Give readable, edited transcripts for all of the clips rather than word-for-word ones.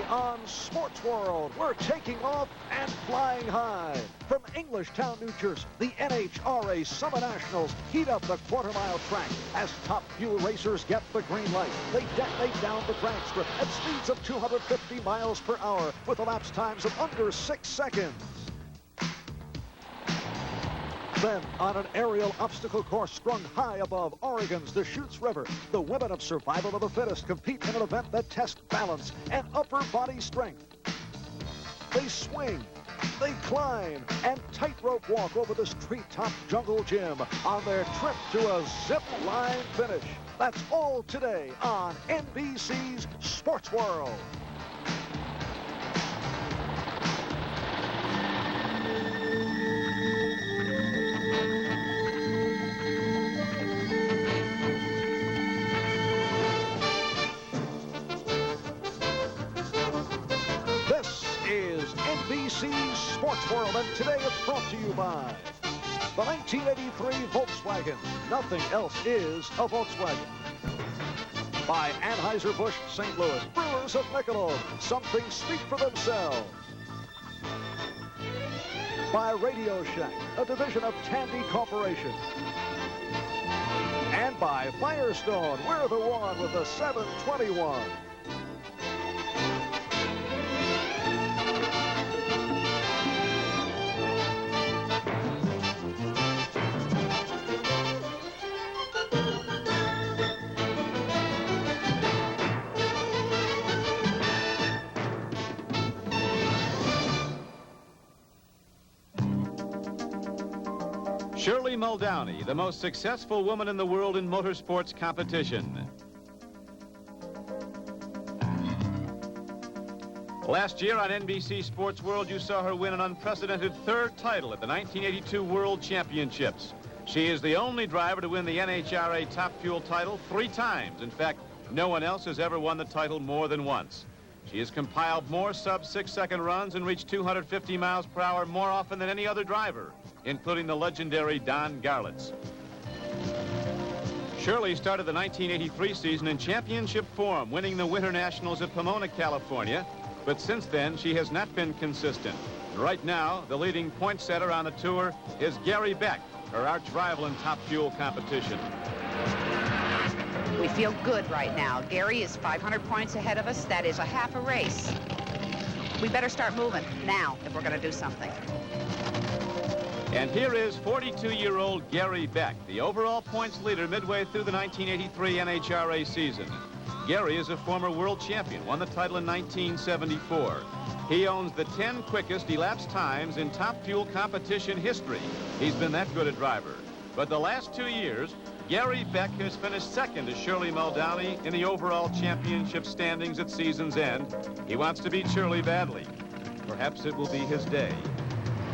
on Sports World, we're taking off and flying high. From Englishtown, New Jersey, the NHRA Summernationals heat up the quarter-mile track as Top Fuel racers get the green light. They detonate down the drag strip at speeds of 250 miles per hour with elapsed times of under 6 seconds. Then, on an aerial obstacle course strung high above Oregon's Deschutes River, the women of Survival of the Fittest compete in an event that tests balance and upper body strength. They swing, they climb, and tightrope walk over this treetop jungle gym on their trip to a zip line finish. That's all today on NBC's Sports World. NBC's Sports World, and today it's brought to you by the 1983 Volkswagen. Nothing else is a Volkswagen. By Anheuser-Busch St. Louis, Brewers of Michelob. Something speak for themselves. By Radio Shack, a division of Tandy Corporation. And by Firestone, we're the one with the 721. Shirley Muldowney, the most successful woman in the world in motorsports competition. Last year on NBC Sports World, you saw her win an unprecedented third title at the 1982 World Championships. She is the only driver to win the NHRA Top Fuel title 3 times. In fact, no one else has ever won the title more than once. She has compiled more sub-6-second runs and reached 250 miles per hour more often than any other driver, including the legendary Don Garlits. Shirley started the 1983 season in championship form, winning the Winter Nationals at Pomona, California. But since then, she has not been consistent. Right now, the leading point setter on the tour is Gary Beck, her arch rival in Top Fuel competition. We feel good right now. Gary is 500 points ahead of us. That is a half a race. We better start moving now if we're going to do something. And here is 42-year-old Gary Beck, the overall points leader midway through the 1983 NHRA season. Gary is a former world champion, won the title in 1974. He owns the 10 quickest elapsed times in Top Fuel competition history. He's been that good a driver. But the last 2 years, Gary Beck has finished second to Shirley Muldowney in the overall championship standings at season's end. He wants to beat Shirley badly. Perhaps it will be his day.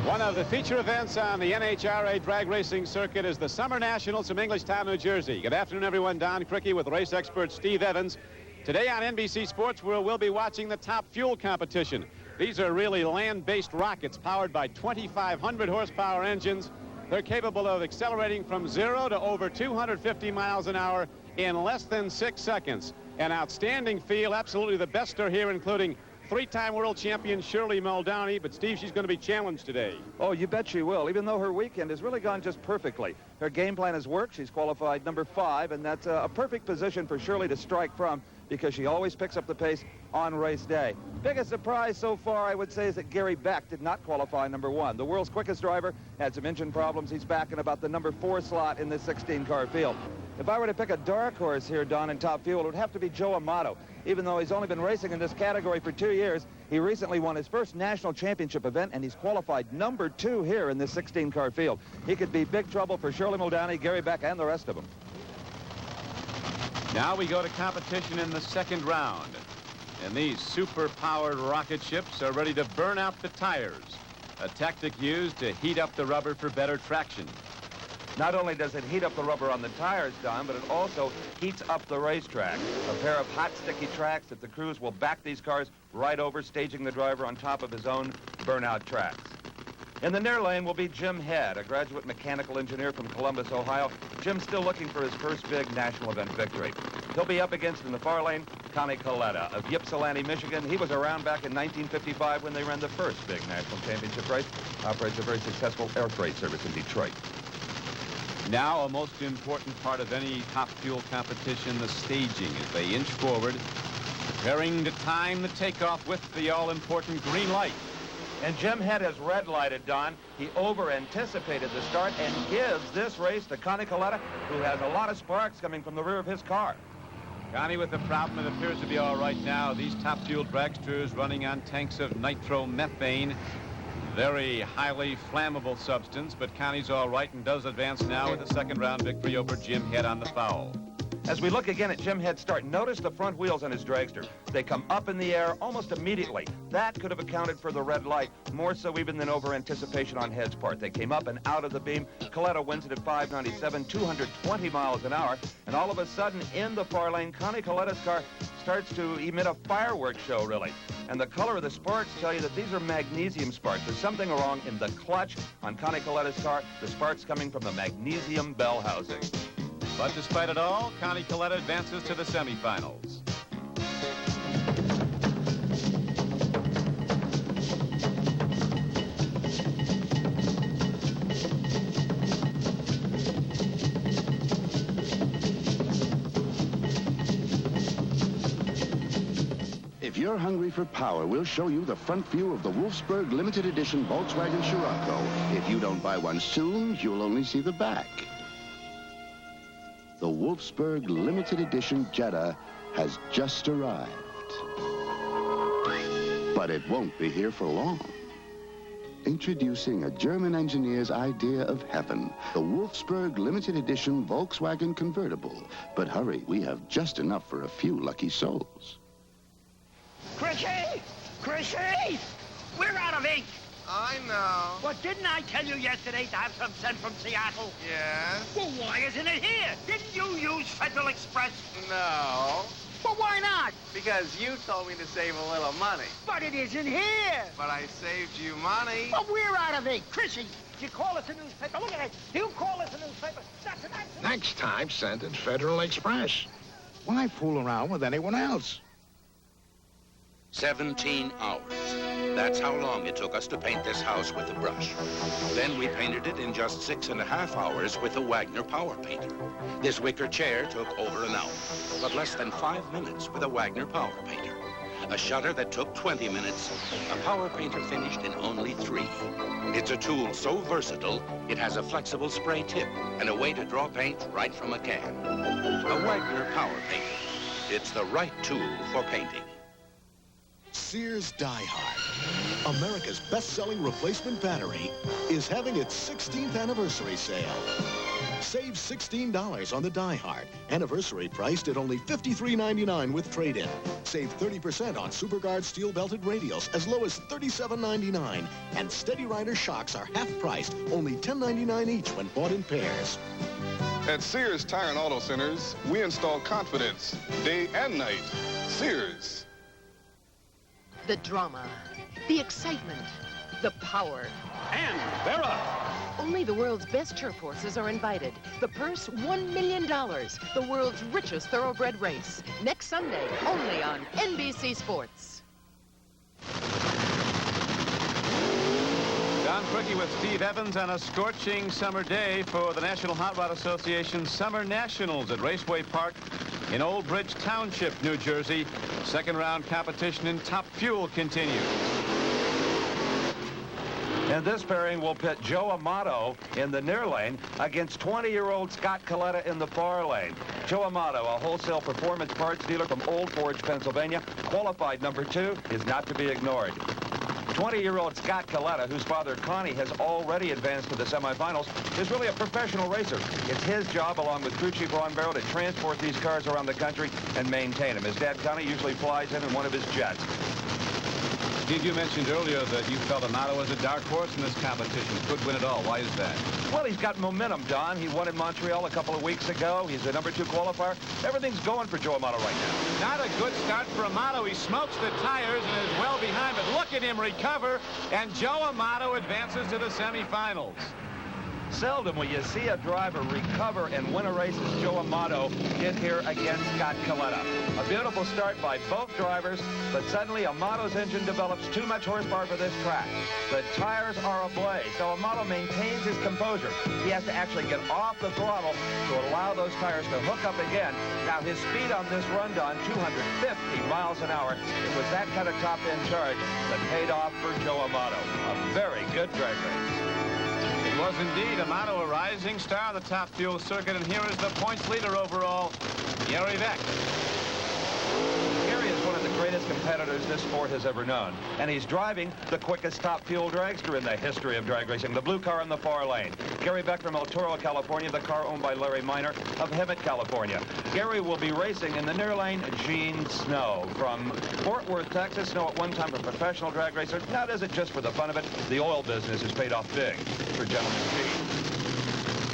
One of the feature events on the NHRA drag racing circuit is the Summer Nationals from Englishtown, New Jersey. Good afternoon, everyone. Don Cricky with race expert Steve Evans. Today on NBC Sports World, we'll be watching the Top Fuel competition. These are really land-based rockets powered by 2,500 horsepower engines. They're capable of accelerating from 0 to over 250 miles an hour in less than 6 seconds. An outstanding field. Absolutely the best are here, including 3-time world champion Shirley Muldowney. But, Steve, she's going to be challenged today. Oh, you bet she will, even though her weekend has really gone just perfectly. Her game plan has worked. She's qualified number 5, and that's a perfect position for Shirley to strike from because she always picks up the pace on race day. Biggest surprise so far, I would say, is that Gary Beck did not qualify number 1. The world's quickest driver had some engine problems. He's back in about the number 4 slot in this 16-car field. If I were to pick a dark horse here, Don, in Top Fuel, it would have to be Joe Amato. Even though he's only been racing in this category for 2 years, he recently won his first national championship event, and he's qualified number 2 here in this 16-car field. He could be big trouble for Shirley Muldowney, Gary Beck, and the rest of them. Now we go to competition in the second round. And these super-powered rocket ships are ready to burn out the tires, a tactic used to heat up the rubber for better traction. Not only does it heat up the rubber on the tires, Don, but it also heats up the racetrack. A pair of hot, sticky tracks that the crews will back these cars right over, staging the driver on top of his own burnout tracks. In the near lane will be Jim Head, a graduate mechanical engineer from Columbus, Ohio. Jim's still looking for his first big national event victory. He'll be up against, in the far lane, Connie Coletta of Ypsilanti, Michigan. He was around back in 1955 when they ran the first big national championship race. Operates a very successful air freight service in Detroit. Now, a most important part of any Top Fuel competition, the staging as they inch forward, preparing to time the takeoff with the all-important green light. And Jim Head has red lighted, Don. He over-anticipated the start and gives this race to Connie Coletta, who has a lot of sparks coming from the rear of his car. Connie with the problem, it appears to be all right now. These Top Fuel dragsters running on tanks of nitromethane, very highly flammable substance, but Connie's all right and does advance now with a second-round victory over Jim Head on the foul. As we look again at Jim Head's start, notice the front wheels on his dragster. They come up in the air almost immediately. That could have accounted for the red light, more so even than over anticipation on Head's part. They came up and out of the beam. Coletta wins it at 597, 220 miles an hour, and all of a sudden, in the far lane, Connie Coletta's car starts to emit a fireworks show, really. And the color of the sparks tell you that these are magnesium sparks. There's something wrong in the clutch on Connie Coletta's car. The sparks coming from the magnesium bell housing. But despite it all, Connie Coletta advances to the semifinals. If you're hungry for power, we'll show you the front view of the Wolfsburg limited edition Volkswagen Scirocco. If you don't buy one soon, you'll only see the back. The Wolfsburg limited edition Jetta has just arrived. But it won't be here for long. Introducing a German engineer's idea of heaven, the Wolfsburg limited edition Volkswagen convertible. But hurry, we have just enough for a few lucky souls. Chrissy! Chrissy! We're out of ink! I know. Well, didn't I tell you yesterday to have some sent from Seattle? Yes? Well, why isn't it here? Didn't you use Federal Express? No. Well, why not? Because you told me to save a little money. But it isn't here. But I saved you money. Well, we're out of ink. Chrissy, you call us a newspaper. Look at it. You call us a newspaper. That's an accident. Next time, send it Federal Express. Why fool around with anyone else? 17 hours. That's how long it took us to paint this house with a brush. Then we painted it in just 6.5 hours with a Wagner power painter. This wicker chair took over an hour, but less than 5 minutes with a Wagner power painter. A shutter that took 20 minutes, a power painter finished in only 3. It's a tool so versatile, it has a flexible spray tip and a way to draw paint right from a can. A Wagner power painter. It's the right tool for painting. Sears Die Hard, America's best-selling replacement battery, is having its 16th anniversary sale. Save $16 on the Die Hard, anniversary priced at only $53.99 with trade-in. Save 30% on SuperGuard steel-belted radials as low as $37.99, and Steady Rider shocks are half-priced, only $10.99 each when bought in pairs. At Sears Tire and Auto Centers, we install confidence day and night. Sears. The drama, the excitement, the power. And they're up. Only the world's best turf horses are invited. The purse, $1 million. The world's richest thoroughbred race. Next Sunday, only on NBC Sports. Don Quickie with Steve Evans on a scorching summer day for the National Hot Rod Association Summer Nationals at Raceway Park in Old Bridge Township, New Jersey. Second round competition in Top Fuel continues. And this pairing will pit Joe Amato in the near lane against 20-year-old Scott Coletta in the far lane. Joe Amato, a wholesale performance parts dealer from Old Forge, Pennsylvania, qualified number 2, is not to be ignored. 20-year-old Scott Coletta, whose father Connie has already advanced to the semifinals, is really a professional racer. It's his job, along with crew chief Ron Barrow, to transport these cars around the country and maintain them. His dad Connie usually flies in one of his jets. Steve, you mentioned earlier that you felt Amato was a dark horse in this competition. Could win it all. Why is that? Well, he's got momentum, Don. He won in Montreal a couple of weeks ago. He's the number 2 qualifier. Everything's going for Joe Amato right now. Not a good start for Amato. He smokes the tires and is well behind, but look at him recover, and Joe Amato advances to the semifinals. Seldom will you see a driver recover and win a race as Joe Amato did here against Scott Coletta. A beautiful start by both drivers, but suddenly Amato's engine develops too much horsepower for this track. The tires are ablaze, so Amato maintains his composure. He has to actually get off the throttle to allow those tires to hook up again. Now, his speed on this run, Don, 250 miles an hour. It was that kind of top-end charge that paid off for Joe Amato. A very good drag race. It was indeed Amato, a rising star on the Top Fuel circuit, and here is the points leader overall, Gary Beck. Gary is one of the greatest competitors this sport has ever known, and he's driving the quickest Top Fuel dragster in the history of drag racing, the blue car in the far lane. Gary Beck from El Toro, California, the car owned by Larry Miner of Hemet, California. Gary will be racing in the near lane Gene Snow from Fort Worth, Texas. Snow at one time a professional drag racer. Now does it just for the fun of it. The oil business has paid off big for Gentleman Gene.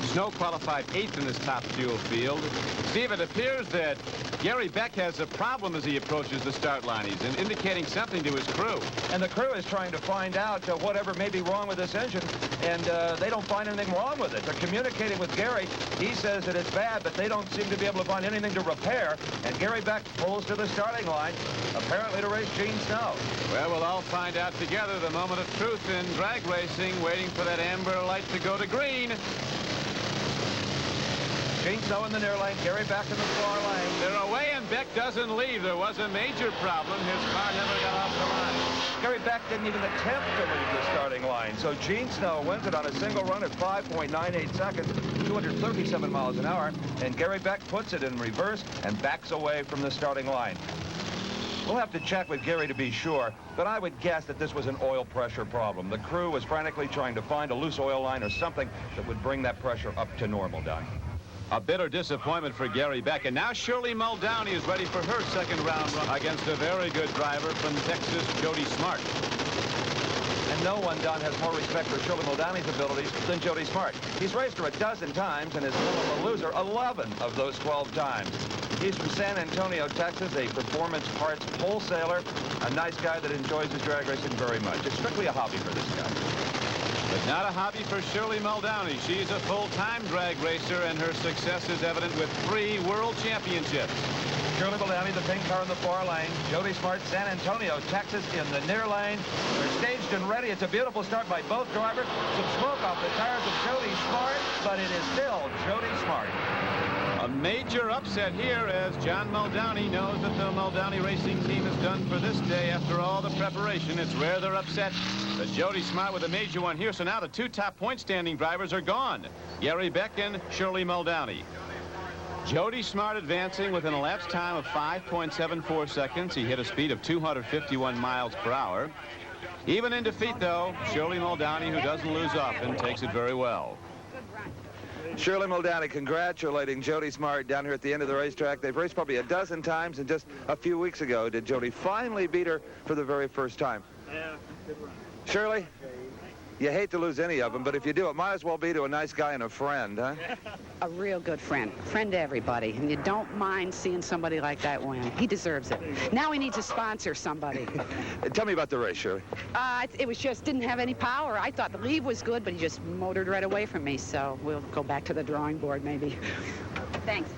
Snow qualified 8th in this Top Fuel field. Steve, it appears that Gary Beck has a problem as he approaches the start line. He's indicating something to his crew. And the crew is trying to find out whatever may be wrong with this engine, and they don't find anything wrong with it. They're communicating with Gary. He says that it's bad, but they don't seem to be able to find anything to repair. And Gary Beck pulls to the starting line, apparently to race Gene Snow. Well, we'll all find out together the moment of truth in drag racing, waiting for that amber light to go to green. Gene Snow in the near lane, Gary Beck in the far lane. They're away and Beck doesn't leave. There was a major problem. His car never got off the line. Gary Beck didn't even attempt to leave the starting line. So Gene Snow wins it on a single run at 5.98 seconds, 237 miles an hour. And Gary Beck puts it in reverse and backs away from the starting line. We'll have to check with Gary to be sure, but I would guess that this was an oil pressure problem. The crew was frantically trying to find a loose oil line or something that would bring that pressure up to normal, Doc. A bitter disappointment for Gary Beck. And now Shirley Muldowney is ready for her second round run against a very good driver from Texas, Jody Smart. And no one, Don, has more respect for Shirley Muldowney's abilities than Jody Smart. He's raced her a dozen times and has been a loser 11 of those 12 times. He's from San Antonio, Texas, a performance parts wholesaler, a nice guy that enjoys his drag racing very much. It's strictly a hobby for this guy. But not a hobby for Shirley Muldowney. She's a full-time drag racer, and her success is evident with 3 world championships. Shirley Muldowney, the pink car in the far lane. Jody Smart, San Antonio, Texas, in the near lane. They're staged and ready. It's a beautiful start by both drivers. Some smoke off the tires of Jody Smart, but it is still Jody Smart. A major upset here, as John Muldowney knows that the Muldowney racing team is done for this day after all the preparation. It's rare they're upset, but Jody Smart with a major one here. So now the 2 top point standing drivers are gone, Gary Beck and Shirley Muldowney. Jody Smart advancing with an elapsed time of 5.74 seconds. He hit a speed of 251 miles per hour. Even in defeat, though, Shirley Muldowney, who doesn't lose often, takes it very well. Shirley Muldowney congratulating Jody Smart down here at the end of the racetrack. They've raced probably a dozen times, and just a few weeks ago did Jody finally beat her for the very first time. Yeah, good run. Shirley, you hate to lose any of them, but if you do, it might as well be to a nice guy and a friend, huh? A real good friend. Friend to everybody. And you don't mind seeing somebody like that win. He deserves it. Now he needs to sponsor somebody. Tell me about the race, Shirley. It was just didn't have any power. I thought the lead was good, but he just motored right away from me. So we'll go back to the drawing board, maybe. Thanks.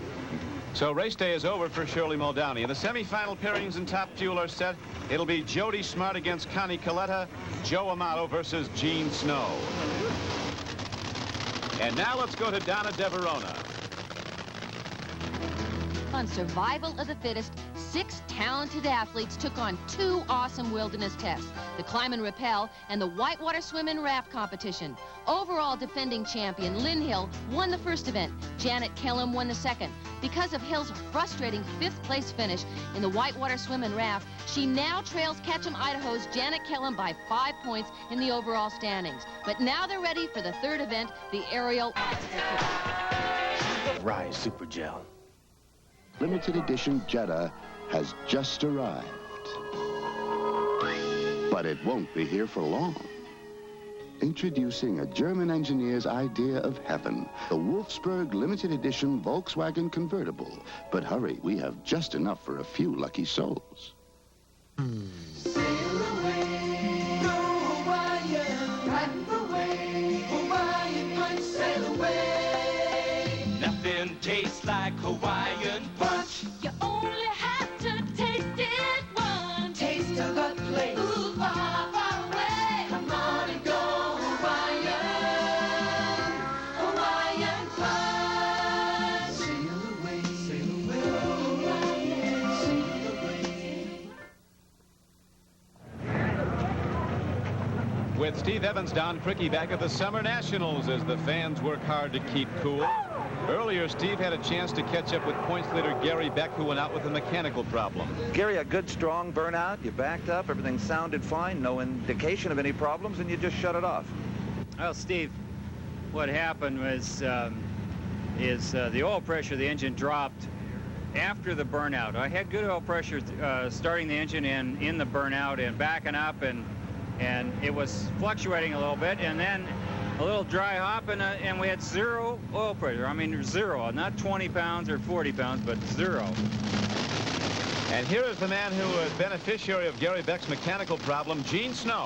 So race day is over for Shirley Muldowney. And the semifinal pairings in Top Fuel are set. It'll be Jody Smart against Connie Coletta, Joe Amato versus Gene Snow. And now let's go to Donna DeVerona. On Survival of the Fittest, 6 talented athletes took on 2 awesome wilderness tests, the Climb and Rappel and the Whitewater Swim and Raft competition. Overall defending champion Lynn Hill won the first event. Janet Kellum won the second. Because of Hill's frustrating 5th place finish in the Whitewater Swim and Raft, she now trails Ketchum, Idaho's Janet Kellum by 5 points in the overall standings. But now they're ready for the 3rd event, the aerial obstacle. Rise Super Gel. Limited edition Jetta has just arrived. But it won't be here for long. Introducing a German engineer's idea of heaven, the Wolfsburg limited edition Volkswagen convertible. But hurry, we have just enough for a few lucky souls. Sail away, go Hawaiian, right away, Hawaiian punch, sail with Steve Evans down Cricky back at the Summer Nationals as the fans work hard to keep cool. Earlier, Steve had a chance to catch up with points leader Gary Beck, who went out with a mechanical problem. Gary, a good, strong burnout. You backed up. Everything sounded fine. No indication of any problems, and you just shut it off. Well, Steve, what happened was the oil pressure of the engine dropped after the burnout. I had good oil pressure starting the engine and in the burnout and backing up, and it was fluctuating a little bit, and then a little dry hop, and we had zero oil pressure. I mean, zero, not 20 pounds or 40 pounds, but zero. And here is the man who was beneficiary of Gary Beck's mechanical problem, Gene Snow,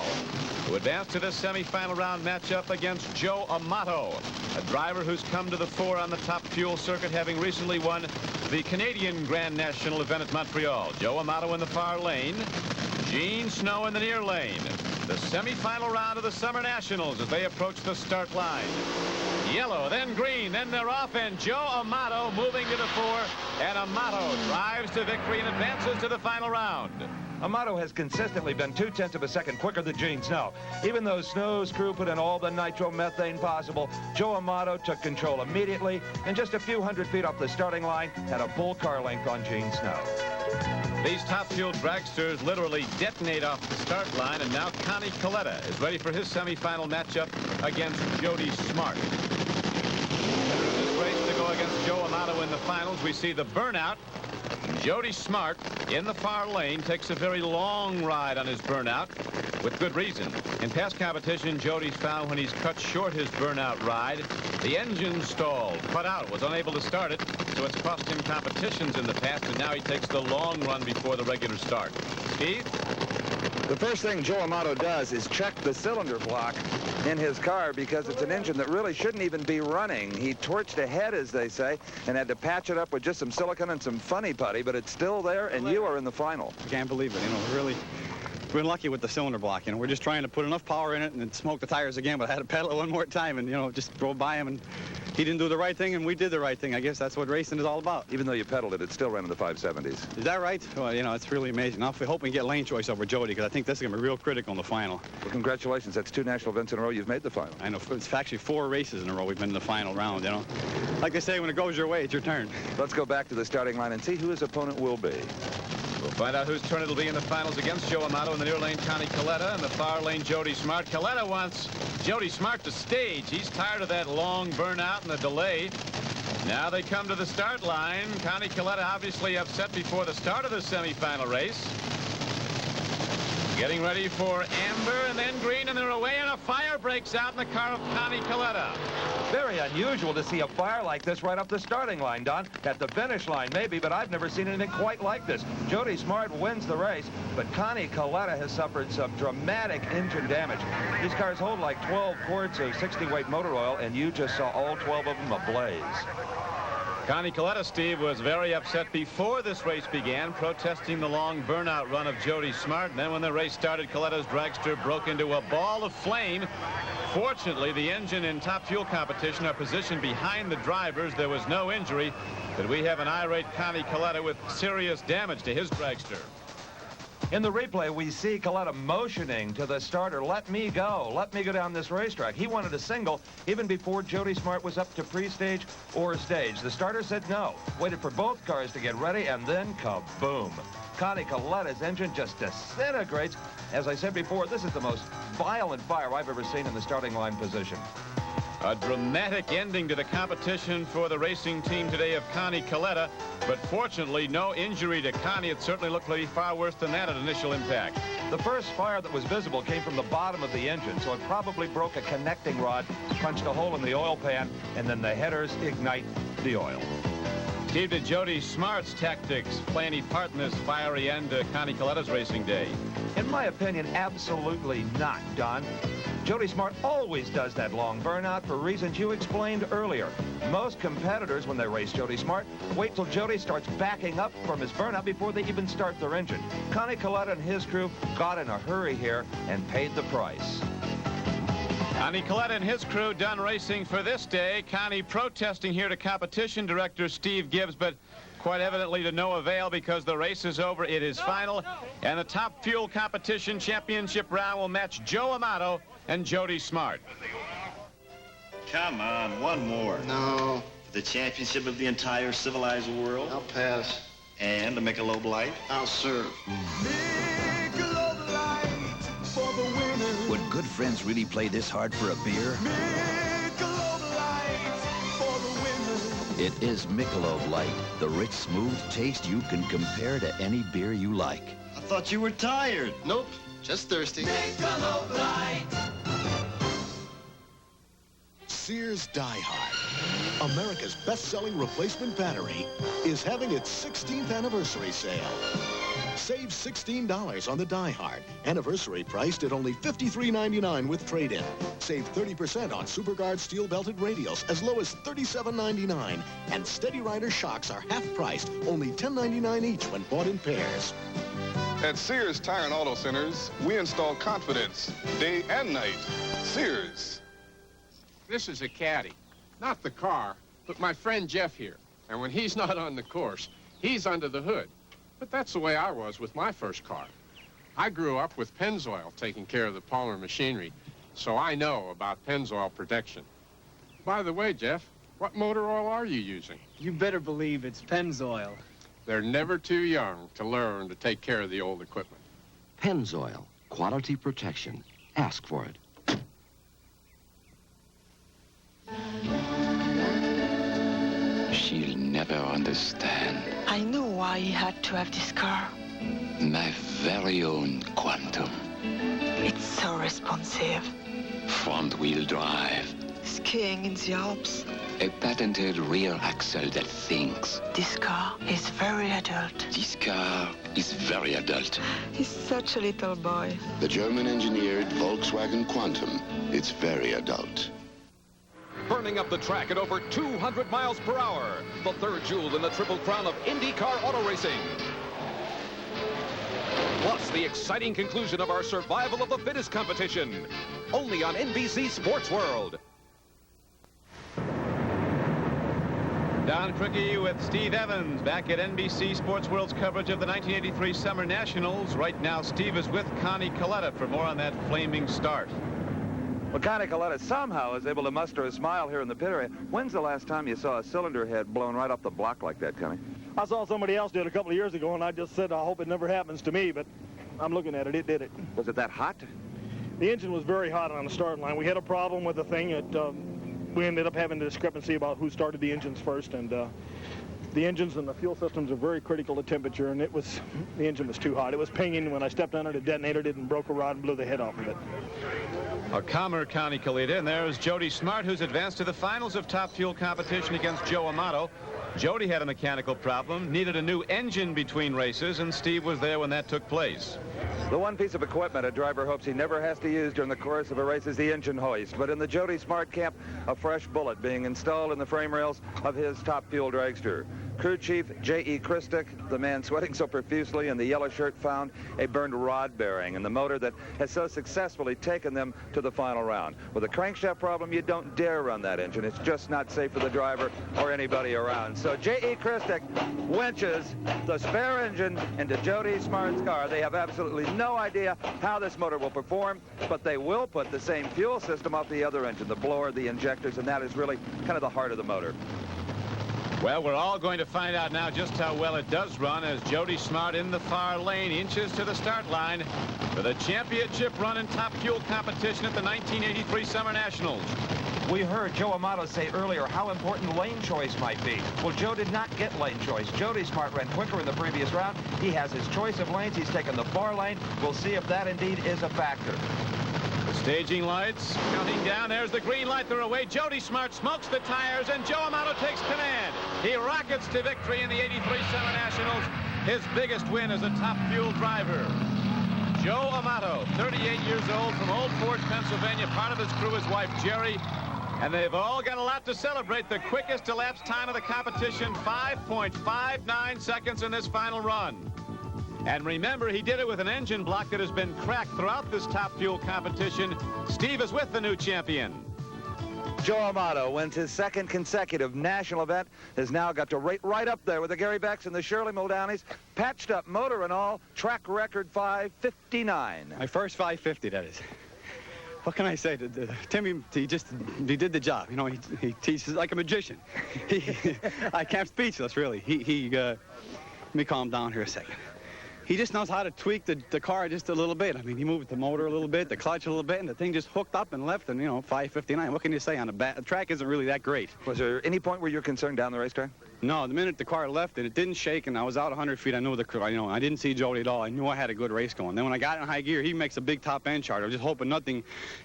who advanced to this semifinal round matchup against Joe Amato, a driver who's come to the fore on the Top Fuel circuit, having recently won the Canadian Grand National event at Montreal. Joe Amato in the far lane, Gene Snow in the near lane. The semifinal round of the Summer Nationals as they approach the start line. Yellow, then green, then they're off, and Joe Amato moving to the fore, and Amato drives to victory and advances to the final round. Amato has consistently been 0.2 of a second quicker than Gene Snow. Even though Snow's crew put in all the nitromethane possible, Joe Amato took control immediately, and just a few hundred feet off the starting line, had a full car length on Gene Snow. These Top Fuel dragsters literally detonate off the start line, and now Connie Coletta is ready for his semifinal matchup against Jody Smart. In this race to go against Joe Amato in the finals, we see the burnout. Jody Smart in the far lane takes a very long ride on his burnout with good reason. In past competition, Jody's found when he's cut short his burnout ride, the engine stalled, cut out, was unable to start it, so it's cost him competitions in the past, and now he takes the long run before the regular start. Steve? The first thing Joe Amato does is check the cylinder block in his car because it's an engine that really shouldn't even be running. He torched ahead, as they say, and had to patch it up with just some silicone and some funny putty, but it's still there, and you are in the final. Can't believe it. You know, we're lucky with the cylinder block. You know, we're just trying to put enough power in it and then smoke the tires again, but I had to pedal it one more time and, you know, just drove by him, and he didn't do the right thing, and we did the right thing. I guess that's what racing is all about. Even though you pedaled it still ran in the 570s. Is that right? Well, you know, it's really amazing. Now, we hope we get lane choice over Jody, because I think this is going to be real critical in the final. Well, congratulations. That's 2 national events in a row you've made the final. I know. It's actually 4 races in a row we've been in the final round, you know. Like they say, when it goes your way, it's your turn. Let's go back to the starting line and see who his opponent will be. We'll find out whose turn it'll be in the finals against Joe Amato. In the near lane, Connie Coletta. In the far lane, Jody Smart. Coletta wants Jody Smart to stage. He's tired of that long burnout and the delay. Now they come to the start line. Connie Coletta obviously upset before the start of the semifinal race. Getting ready for amber and then green, and they're away, and a fire breaks out in the car of Connie Coletta. Very unusual to see a fire like this right up the starting line, Don. At the finish line, maybe, but I've never seen anything quite like this. Jody Smart wins the race, but Connie Coletta has suffered some dramatic engine damage. These cars hold like 12 quarts of 60-weight motor oil, and you just saw all 12 of them ablaze. Connie Coletta, Steve, was very upset before this race began, protesting the long burnout run of Jody Smart. And then when the race started, Coletta's dragster broke into a ball of flame. Fortunately, the engine in Top Fuel competition are positioned behind the drivers. There was no injury, but we have an irate Connie Coletta with serious damage to his dragster. In the replay, we see Coletta motioning to the starter, let me go down this racetrack. He wanted a single even before Jody Smart was up to pre-stage or stage. The starter said no, waited for both cars to get ready, and then kaboom. Connie Coletta's engine just disintegrates. As I said before, this is the most violent fire I've ever seen in the starting line position. A dramatic ending to the competition for the racing team today of Connie Coletta, but fortunately no injury to Connie. It certainly looked like far worse than that at initial impact. The first fire that was visible came from the bottom of the engine, so it probably broke a connecting rod, punched a hole in the oil pan, and then the headers ignite the oil. Steve, did Jody Smart's tactics play any part in this fiery end to Connie Coletta's racing day? In my opinion, absolutely not, Don. Jody Smart always does that long burnout for reasons you explained earlier. Most competitors, when they race Jody Smart, wait till Jody starts backing up from his burnout before they even start their engine. Connie Coletta and his crew got in a hurry here and paid the price. Connie Coletta and his crew done racing for this day. Connie protesting here to competition director Steve Gibbs, but quite evidently to no avail because the race is over. It is final, and the Top Fuel Competition Championship round will match Joe Amato and Jody Smart. Come on, one more. No. For the championship of the entire civilized world? I'll pass. And a Michelob Light? I'll serve. Would good friends really play this hard for a beer? It is Michelob Light, the rich, smooth taste you can compare to any beer you like. I thought you were tired. Nope, just thirsty. Michelob Light. Sears Die Hard, America's best-selling replacement battery, is having its 16th anniversary sale. Save $16 on the Die Hard, anniversary priced at only $53.99 with trade-in. Save 30% on SuperGuard steel-belted radials as low as $37.99. And Steady Rider shocks are half-priced, only $10.99 each when bought in pairs. At Sears Tire and Auto Centers, we install confidence day and night. Sears. This is a caddy, not the car, but my friend Jeff here. And when he's not on the course, he's under the hood. But that's the way I was with my first car. I grew up with Pennzoil taking care of the Palmer machinery, so I know about Pennzoil protection. By the way, Jeff, what motor oil are you using? You better believe it's Pennzoil. They're never too young to learn to take care of the old equipment. Pennzoil, quality protection. Ask for it. She'll never understand. I know why he had to have this car. My very own Quantum. It's so responsive. Front-wheel drive. Skiing in the Alps. A patented rear axle that thinks. This car is very adult. This car is very adult. He's such a little boy. The German-engineered Volkswagen Quantum. It's very adult. Burning up the track at over 200 miles per hour. The third jewel in the Triple Crown of IndyCar auto racing. Plus, the exciting conclusion of our Survival of the Fittest competition. Only on NBC Sports World. Don Criqui with Steve Evans back at NBC Sports World's coverage of the 1983 Summer Nationals. Right now, Steve is with Connie Coletta for more on that flaming start. Well, Connie Coletta somehow is able to muster a smile here in the pit area. When's the last time you saw a cylinder head blown right off the block like that, Connie? I saw somebody else do it a couple of years ago, and I just said, I hope it never happens to me, but I'm looking at it. It did it. Was it that hot? The engine was very hot on the starting line. We had a problem with the thing. We ended up having a discrepancy about who started the engines first, and the engines and the fuel systems are very critical to temperature, and the engine was too hot. It was pinging. When I stepped on it, it detonated and broke a rod and blew the head off of it. A calmer Connie Coletta, and there's Jody Smart, who's advanced to the finals of Top Fuel competition against Joe Amato. Jody had a mechanical problem, needed a new engine between races, and Steve was there when that took place. The one piece of equipment a driver hopes he never has to use during the course of a race is the engine hoist. But in the Jody Smart camp, a fresh bullet being installed in the frame rails of his Top Fuel dragster. Crew Chief J.E. Christic, the man sweating so profusely in the yellow shirt, found a burned rod bearing in the motor that has so successfully taken them to the final round. With a crankshaft problem, you don't dare run that engine. It's just not safe for the driver or anybody around. So J.E. Christic winches the spare engine into Jody Smart's car. They have absolutely no idea how this motor will perform, but they will put the same fuel system off the other engine, the blower, the injectors, and that is really kind of the heart of the motor. Well, we're all going to find out now just how well it does run as Jody Smart in the far lane inches to the start line for the championship run in Top Fuel competition at the 1983 Summer Nationals. We heard Joe Amato say earlier how important lane choice might be. Well, Joe did not get lane choice. Jody Smart ran quicker in the previous round. He has his choice of lanes. He's taken the far lane. We'll see if that indeed is a factor. The staging lights counting down. There's the green light. They're away. Jody Smart smokes the tires, and Joe Amato takes command. He rockets to victory in the 83 Summer Nationals, his biggest win as a Top Fuel driver. Joe Amato, 38 years old, from Old Forge, Pennsylvania. Part of his crew is wife, Jerry. And they've all got a lot to celebrate. The quickest elapsed time of the competition, 5.59 seconds in this final run. And remember, he did it with an engine block that has been cracked throughout this Top Fuel competition. Steve is with the new champion. Joe Amato wins his second consecutive national event, has now got to rate right up there with the Gary Becks and the Shirley Muldowneys. Patched up motor and all, track record 5:59. My first 5:50, that is. What can I say? Timmy, he did the job. You know, he teaches like a magician. I can't speechless, really. Let me calm down here a second. He just knows how to tweak the car just a little bit. I mean, he moved the motor a little bit, the clutch a little bit, and the thing just hooked up and left, and, you know, 5:59. What can you say on the track isn't really that great. Was there any point where you're concerned down the racetrack? No, the minute the car left and it didn't shake and I was out 100 feet, I knew I didn't see Jody at all. I knew I had a good race going. Then when I got in high gear, he makes a big top end chart. I was just hoping nothing,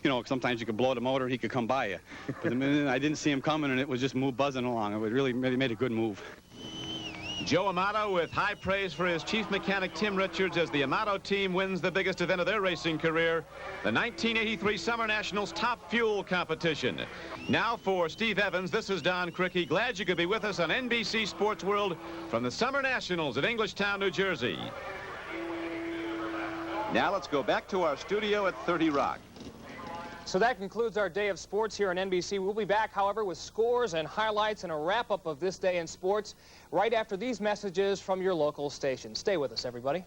you know, sometimes you could blow the motor and he could come by you. But the minute I didn't see him coming and it was just buzzing along, it really made a good move. Joe Amato with high praise for his chief mechanic Tim Richards as the Amato team wins the biggest event of their racing career, the 1983 Summer Nationals Top Fuel Competition. Now for Steve Evans, this is Don Crickey. Glad you could be with us on NBC Sports World from the Summer Nationals at Englishtown, New Jersey. Now let's go back to our studio at 30 Rock. So that concludes our day of sports here on NBC. We'll be back, however, with scores and highlights and a wrap-up of this day in sports right after these messages from your local station. Stay with us, everybody.